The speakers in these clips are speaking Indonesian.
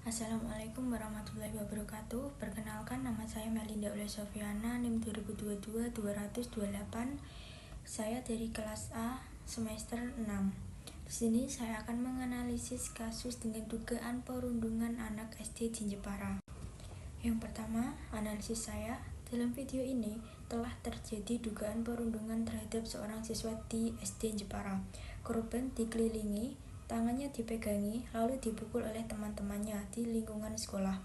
Assalamualaikum warahmatullahi wabarakatuh. Perkenalkan, nama saya Melinda Ula Sofiana, NIM 2022-228. Saya dari kelas A semester 6. Di sini saya akan menganalisis kasus dengan dugaan perundungan anak SD di Jepara. Yang pertama, analisis saya. Dalam video ini telah terjadi dugaan perundungan terhadap seorang siswa di SD Jepara. Korban dikelilingi, tangannya dipegangi, lalu dipukul oleh teman-temannya di lingkungan sekolah.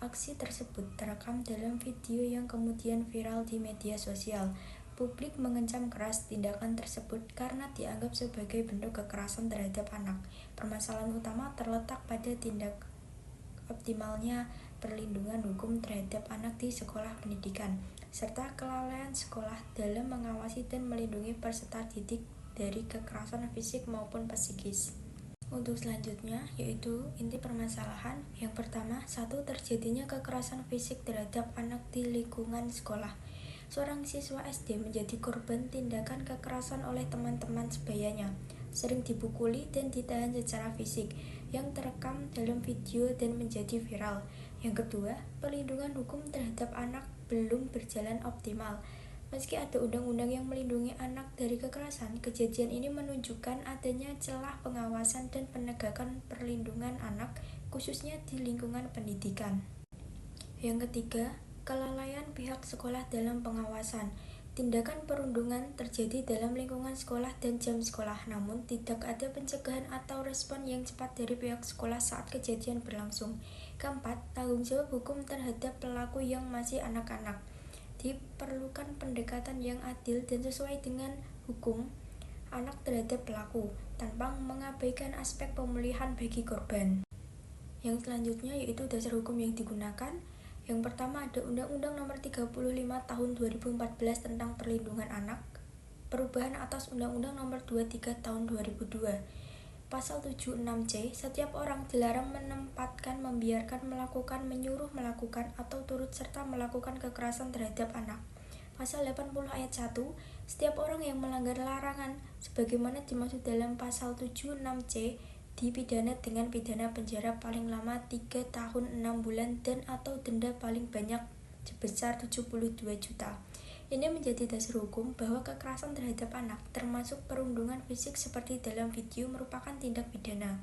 Aksi tersebut terekam dalam video yang kemudian viral di media sosial. Publik mengecam keras tindakan tersebut karena dianggap sebagai bentuk kekerasan terhadap anak. Permasalahan utama terletak pada tindak optimalnya perlindungan hukum terhadap anak di sekolah pendidikan, serta kelalaian sekolah dalam mengawasi dan melindungi peserta didik dari kekerasan fisik maupun psikis. Untuk selanjutnya, yaitu inti permasalahan. Yang pertama, terjadinya kekerasan fisik terhadap anak di lingkungan sekolah. Seorang siswa SD menjadi korban tindakan kekerasan oleh teman-teman sebayanya, sering dipukuli dan ditahan secara fisik, yang terekam dalam video dan menjadi viral. Yang kedua, perlindungan hukum terhadap anak belum berjalan optimal. Meski ada undang-undang yang melindungi anak dari kekerasan, kejadian ini menunjukkan adanya celah pengawasan dan penegakan perlindungan anak, khususnya di lingkungan pendidikan. Yang ketiga, kelalaian pihak sekolah dalam pengawasan. Tindakan perundungan terjadi dalam lingkungan sekolah dan jam sekolah, namun tidak ada pencegahan atau respon yang cepat dari pihak sekolah saat kejadian berlangsung. Keempat, tanggung jawab hukum terhadap pelaku yang masih anak-anak. Diperlukan pendekatan yang adil dan sesuai dengan hukum anak terhadap pelaku, tanpa mengabaikan aspek pemulihan bagi korban. Yang selanjutnya yaitu dasar hukum yang digunakan. Yang pertama ada Undang-Undang Nomor 35 Tahun 2014 tentang Perlindungan Anak, perubahan atas Undang-Undang Nomor 23 Tahun 2002. Pasal 76C, setiap orang dilarang menempatkan, membiarkan, melakukan, menyuruh melakukan, atau turut serta melakukan kekerasan terhadap anak. Pasal 80 ayat 1, setiap orang yang melanggar larangan sebagaimana dimaksud dalam pasal 76C dipidana dengan pidana penjara paling lama 3 tahun 6 bulan dan atau denda paling banyak sebesar 72 juta. Ini menjadi dasar hukum bahwa kekerasan terhadap anak, termasuk perundungan fisik seperti dalam video, merupakan tindak pidana.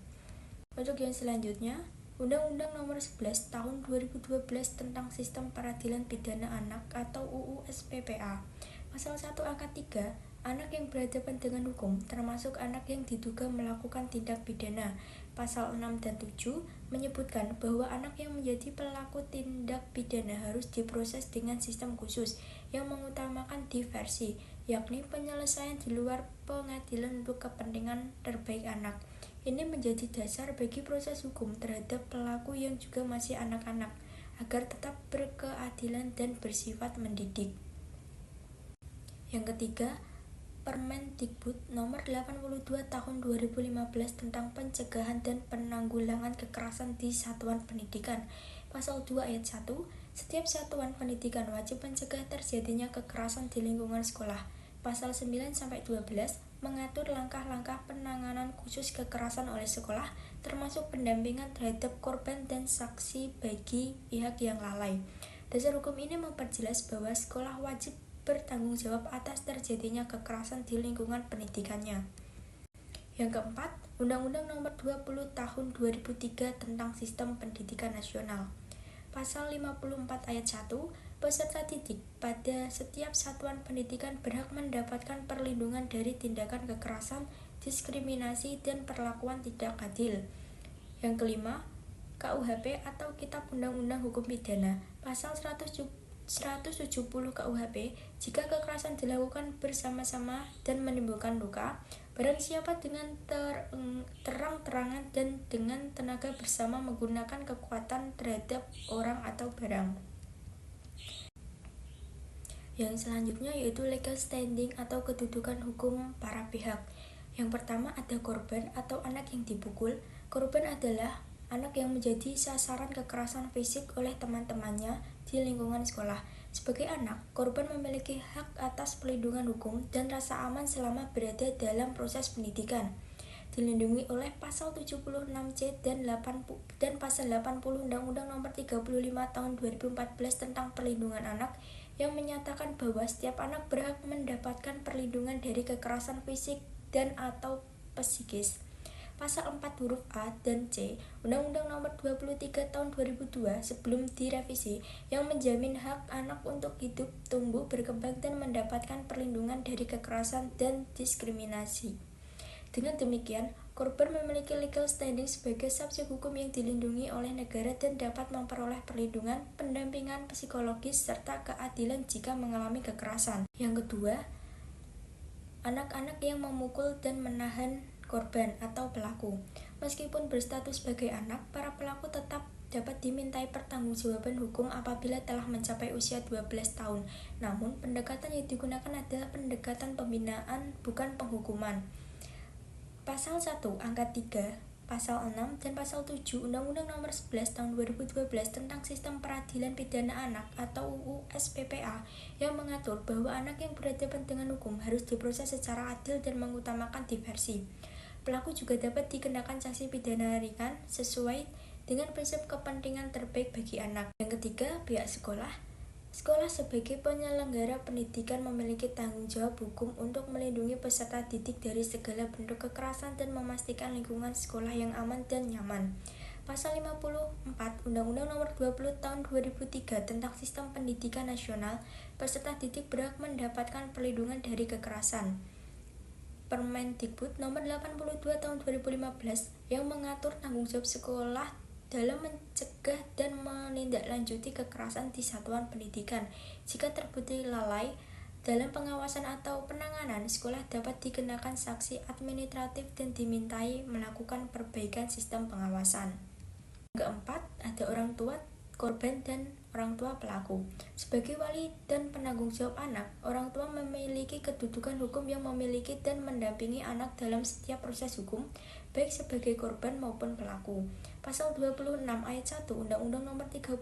Untuk yang selanjutnya, Undang-Undang Nomor 11 Tahun 2012 tentang Sistem Peradilan Pidana Anak atau UU SPPA. Pasal 1 angka 3, anak yang berhadapan dengan hukum, termasuk anak yang diduga melakukan tindak pidana. Pasal 6 dan 7 menyebutkan bahwa anak yang menjadi pelaku tindak pidana harus diproses dengan sistem khusus yang mengutamakan diversi, yakni penyelesaian di luar pengadilan untuk kepentingan terbaik anak. Ini menjadi dasar bagi proses hukum terhadap pelaku yang juga masih anak-anak, agar tetap berkeadilan dan bersifat mendidik. Yang ketiga, Permendikbud Nomor 82 Tahun 2015 tentang Pencegahan dan Penanggulangan Kekerasan di Satuan Pendidikan. Pasal 2 ayat 1, setiap satuan pendidikan wajib mencegah terjadinya kekerasan di lingkungan sekolah. Pasal 9-12 mengatur langkah-langkah penanganan khusus kekerasan oleh sekolah, termasuk pendampingan terhadap korban dan saksi bagi pihak yang lalai. Dasar hukum ini memperjelas bahwa sekolah wajib bertanggung jawab atas terjadinya kekerasan di lingkungan pendidikannya. Yang keempat, Undang-Undang Nomor 20 Tahun 2003 tentang Sistem Pendidikan Nasional. Pasal 54 ayat 1, peserta didik pada setiap satuan pendidikan berhak mendapatkan perlindungan dari tindakan kekerasan, diskriminasi, dan perlakuan tidak adil. Yang kelima, KUHP atau Kitab Undang-Undang Hukum Pidana. Pasal 170 KUHP, jika kekerasan dilakukan bersama-sama dan menimbulkan luka, barang siapa dengan terang-terangan dan dengan tenaga bersama menggunakan kekuatan terhadap orang atau barang. Yang selanjutnya yaitu legal standing atau kedudukan hukum para pihak. Yang pertama ada korban atau anak yang dipukul. Korban adalah anak yang menjadi sasaran kekerasan fisik oleh teman-temannya di lingkungan sekolah. Sebagai anak, korban memiliki hak atas perlindungan hukum dan rasa aman selama berada dalam proses pendidikan. dilindungi oleh pasal 76C dan pasal 80 Undang-Undang Nomor 35 Tahun 2014 tentang Perlindungan Anak yang menyatakan bahwa setiap anak berhak mendapatkan perlindungan dari kekerasan fisik dan atau psikis. Pasal 4 huruf A dan C Undang-Undang Nomor 23 Tahun 2002 sebelum direvisi yang menjamin hak anak untuk hidup, tumbuh, berkembang dan mendapatkan perlindungan dari kekerasan dan diskriminasi. Dengan demikian, korban memiliki legal standing sebagai subjek hukum yang dilindungi oleh negara dan dapat memperoleh perlindungan, pendampingan psikologis, serta keadilan jika mengalami kekerasan. Yang kedua, anak-anak yang memukul dan menahan korban atau pelaku. Meskipun berstatus sebagai anak, para pelaku tetap dapat dimintai pertanggungjawaban hukum apabila telah mencapai usia 12 tahun. Namun, pendekatan yang digunakan adalah pendekatan pembinaan, bukan penghukuman. Pasal 1 angka 3, Pasal 6 dan Pasal 7 Undang-Undang Nomor 11 Tahun 2012 tentang Sistem Peradilan Pidana Anak atau UU SPPA yang mengatur bahwa anak yang berhadapan dengan hukum harus diproses secara adil dan mengutamakan diversi. Pelaku juga dapat dikenakan sanksi pidana ringan sesuai dengan prinsip kepentingan terbaik bagi anak. Yang ketiga, pihak sekolah. Sekolah sebagai penyelenggara pendidikan memiliki tanggung jawab hukum untuk melindungi peserta didik dari segala bentuk kekerasan dan memastikan lingkungan sekolah yang aman dan nyaman. Pasal 54 Undang-Undang Nomor 20 Tahun 2003 tentang Sistem Pendidikan Nasional, peserta didik berhak mendapatkan perlindungan dari kekerasan. Permendikbud Nomor 82 Tahun 2015 yang mengatur tanggung jawab sekolah dalam mencegah dan menindaklanjuti kekerasan di satuan pendidikan. Jika terbukti lalai dalam pengawasan atau penanganan, sekolah dapat dikenakan sanksi administratif dan dimintai melakukan perbaikan sistem pengawasan. Keempat, ada orang tua korban dan orang tua pelaku. Sebagai wali dan penanggung jawab anak, orang tua memiliki kedudukan hukum yang memiliki dan mendampingi anak dalam setiap proses hukum, baik sebagai korban maupun pelaku. Pasal 26 ayat 1 Undang-Undang Nomor 35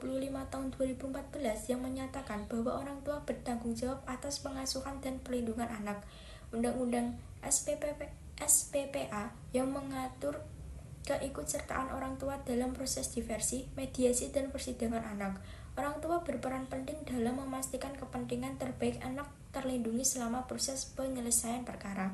Tahun 2014 yang menyatakan bahwa orang tua bertanggung jawab atas pengasuhan dan perlindungan anak. Undang-Undang SPPA yang mengatur keikutsertaan orang tua dalam proses diversi, mediasi, dan persidangan anak. Orang tua berperan penting dalam memastikan kepentingan terbaik anak terlindungi selama proses penyelesaian perkara.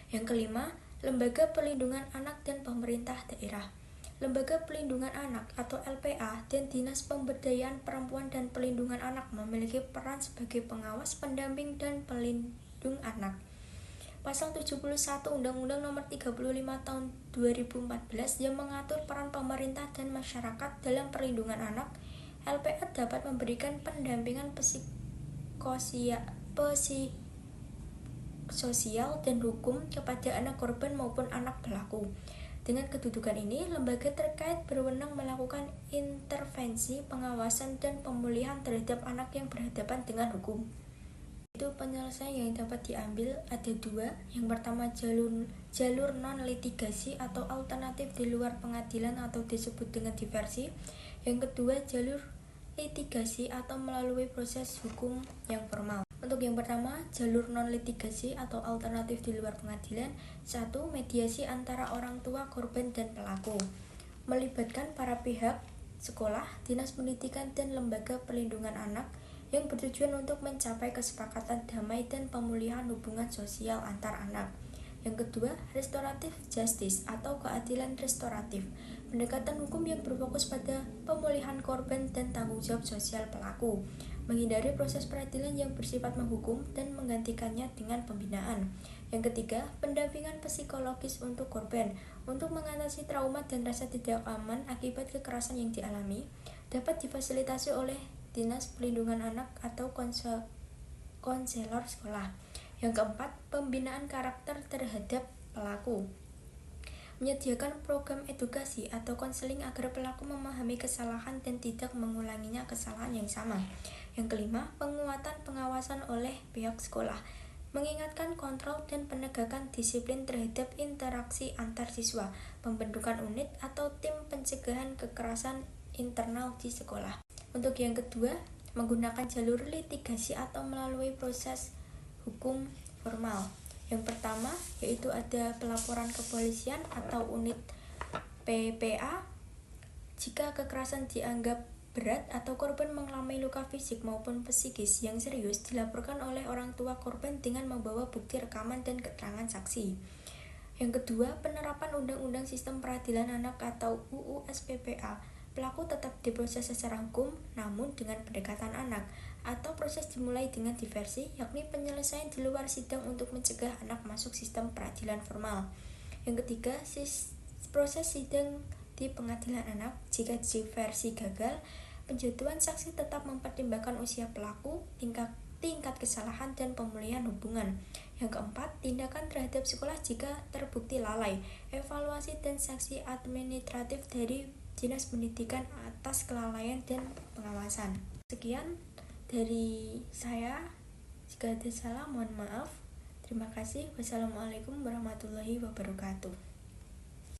Yang kelima, Lembaga Perlindungan Anak dan Pemerintah Daerah. Lembaga Perlindungan Anak atau LPA dan Dinas Pemberdayaan Perempuan dan Perlindungan Anak memiliki peran sebagai pengawas, pendamping, dan pelindung anak. Pasal 71 Undang-Undang Nomor 35 Tahun 2014 yang mengatur peran pemerintah dan masyarakat dalam perlindungan anak. LPA dapat memberikan pendampingan psikososial dan hukum kepada anak korban maupun anak pelaku. Dengan kedudukan ini, lembaga terkait berwenang melakukan intervensi, pengawasan, dan pemulihan terhadap anak yang berhadapan dengan hukum. Itu penyelesaian yang dapat diambil ada dua. Yang pertama, jalur non-litigasi atau alternatif di luar pengadilan atau disebut dengan diversi. Yang kedua, jalur litigasi atau melalui proses hukum yang formal. Untuk yang pertama, jalur non-litigasi atau alternatif di luar pengadilan. 1. Mediasi antara orang tua, korban, dan pelaku. Melibatkan para pihak, sekolah, dinas pendidikan, dan lembaga perlindungan anak yang bertujuan untuk mencapai kesepakatan damai dan pemulihan hubungan sosial antar anak. Yang kedua, restoratif justice atau keadilan restoratif. Pendekatan hukum yang berfokus pada pemulihan korban dan tanggung jawab sosial pelaku, menghindari proses peradilan yang bersifat menghukum dan menggantikannya dengan pembinaan. Yang ketiga, pendampingan psikologis untuk korban, untuk mengatasi trauma dan rasa tidak aman akibat kekerasan yang dialami, dapat difasilitasi oleh Dinas Perlindungan Anak atau konselor sekolah. Yang keempat, pembinaan karakter terhadap pelaku. Menyediakan program edukasi atau konseling agar pelaku memahami kesalahan dan tidak mengulanginya kesalahan yang sama. Yang kelima, penguatan pengawasan oleh pihak sekolah. Mengingatkan kontrol dan penegakan disiplin terhadap interaksi antar siswa, pembentukan unit atau tim pencegahan kekerasan internal di sekolah. Untuk yang kedua, menggunakan jalur litigasi atau melalui proses hukum formal. Yang pertama yaitu ada pelaporan kepolisian atau unit PPA. Jika kekerasan dianggap berat atau korban mengalami luka fisik maupun psikis yang serius, dilaporkan oleh orang tua korban dengan membawa bukti rekaman dan keterangan saksi. Yang kedua, penerapan Undang-Undang Sistem Peradilan Anak atau UU SPPA. Pelaku tetap diproses secara hukum, namun dengan pendekatan anak, atau proses dimulai dengan diversi, yakni penyelesaian di luar sidang untuk mencegah anak masuk sistem peradilan formal. Yang ketiga, proses sidang di pengadilan anak. Jika diversi gagal, penjatuhan saksi tetap mempertimbangkan usia pelaku, tingkat kesalahan, dan pemulihan hubungan. Yang keempat, tindakan terhadap sekolah jika terbukti lalai, evaluasi dan sanksi administratif dari Dinas Pendidikan atas kelalaian dan pengawasan. Sekian dari saya. Jika ada salah, mohon maaf. Terima kasih. Wassalamualaikum warahmatullahi wabarakatuh.